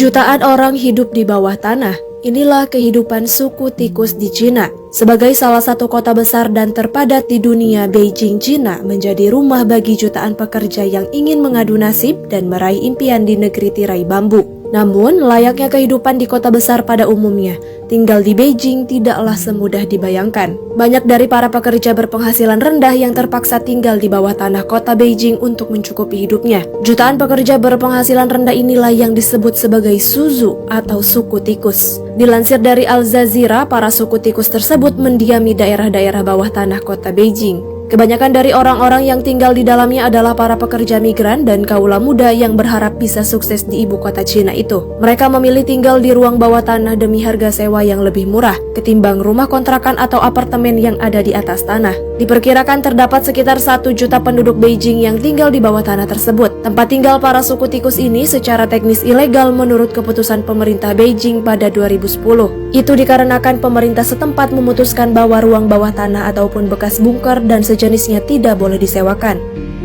Jutaan orang hidup di bawah tanah. Inilah kehidupan suku tikus di Cina. Sebagai salah satu kota besar dan terpadat di dunia, Beijing, Cina menjadi rumah bagi jutaan pekerja yang ingin mengadu nasib dan meraih impian di negeri tirai bambu. Namun, layaknya kehidupan di kota besar pada umumnya, tinggal di Beijing tidaklah semudah dibayangkan. Banyak dari para pekerja berpenghasilan rendah yang terpaksa tinggal di bawah tanah kota Beijing untuk mencukupi hidupnya. Jutaan pekerja berpenghasilan rendah inilah yang disebut sebagai Suzu atau suku tikus. Dilansir dari Al Jazeera, para suku tikus tersebut mendiami daerah-daerah bawah tanah kota Beijing. Kebanyakan dari orang-orang yang tinggal di dalamnya adalah para pekerja migran dan kaula muda yang berharap bisa sukses di ibu kota Cina itu. Mereka memilih tinggal di ruang bawah tanah demi harga sewa yang lebih murah ketimbang rumah kontrakan atau apartemen yang ada di atas tanah. Diperkirakan terdapat sekitar 1 juta penduduk Beijing yang tinggal di bawah tanah tersebut. Tempat tinggal para suku tikus ini secara teknis ilegal menurut keputusan pemerintah Beijing pada 2010. Itu dikarenakan pemerintah setempat memutuskan bahwa ruang bawah tanah ataupun bekas bunker dan jenisnya tidak boleh disewakan.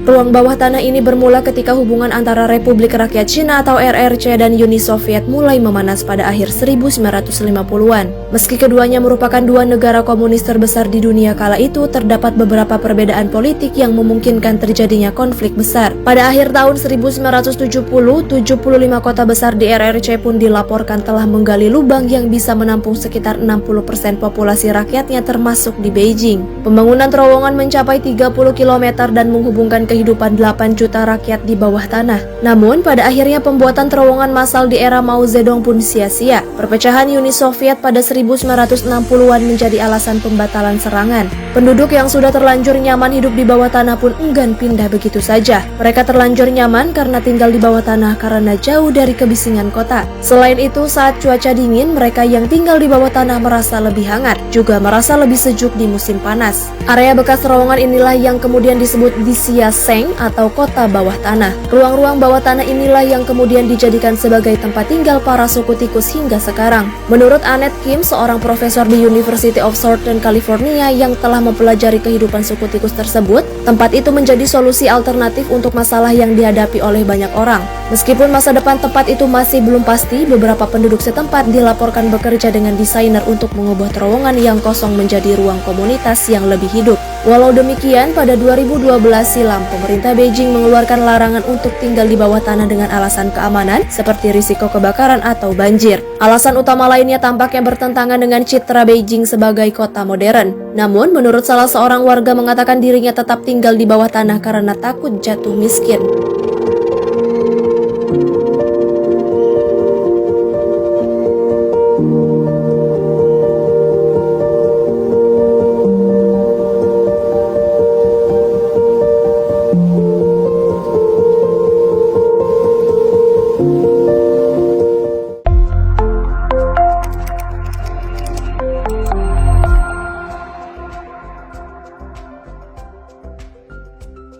Ruang bawah tanah ini bermula ketika hubungan antara Republik Rakyat Cina atau RRC dan Uni Soviet mulai memanas pada akhir 1950-an. Meski keduanya merupakan dua negara komunis terbesar di dunia kala itu, terdapat beberapa perbedaan politik yang memungkinkan terjadinya konflik besar. Pada akhir tahun 1970, 75 kota besar di RRC pun dilaporkan telah menggali lubang yang bisa menampung sekitar 60% populasi rakyatnya termasuk di Beijing. Pembangunan terowongan mencapai 30 km dan menghubungkan kehidupan 8 juta rakyat di bawah tanah. Namun, pada akhirnya pembuatan terowongan massal di era Mao Zedong pun sia-sia. Perpecahan Uni Soviet pada 1960-an menjadi alasan pembatalan serangan. Penduduk yang sudah terlanjur nyaman hidup di bawah tanah pun enggan pindah begitu saja. Mereka terlanjur nyaman karena tinggal di bawah tanah karena jauh dari kebisingan kota. Selain itu, saat cuaca dingin, mereka yang tinggal di bawah tanah merasa lebih hangat, juga merasa lebih sejuk di musim panas. Area bekas terowongan inilah yang kemudian disebut Dixiaseng atau kota bawah tanah. Ruang-ruang bawah tanah inilah yang kemudian dijadikan sebagai tempat tinggal para suku tikus hingga sekarang. Menurut Annette Kim, seorang profesor di University of Southern California yang telah mempelajari kehidupan suku tikus tersebut, tempat itu menjadi solusi alternatif untuk masalah yang dihadapi oleh banyak orang. Meskipun masa depan tempat itu masih belum pasti, beberapa penduduk setempat dilaporkan bekerja dengan desainer untuk mengubah terowongan yang kosong menjadi ruang komunitas yang lebih hidup. Walau demikian, pada 2012 silam, pemerintah Beijing mengeluarkan larangan untuk tinggal di bawah tanah dengan alasan keamanan seperti risiko kebakaran atau banjir. Alasan utama lainnya tampaknya bertentangan dengan citra Beijing sebagai kota modern. Namun, menurut salah seorang warga mengatakan dirinya tetap tinggal di bawah tanah karena takut jatuh miskin.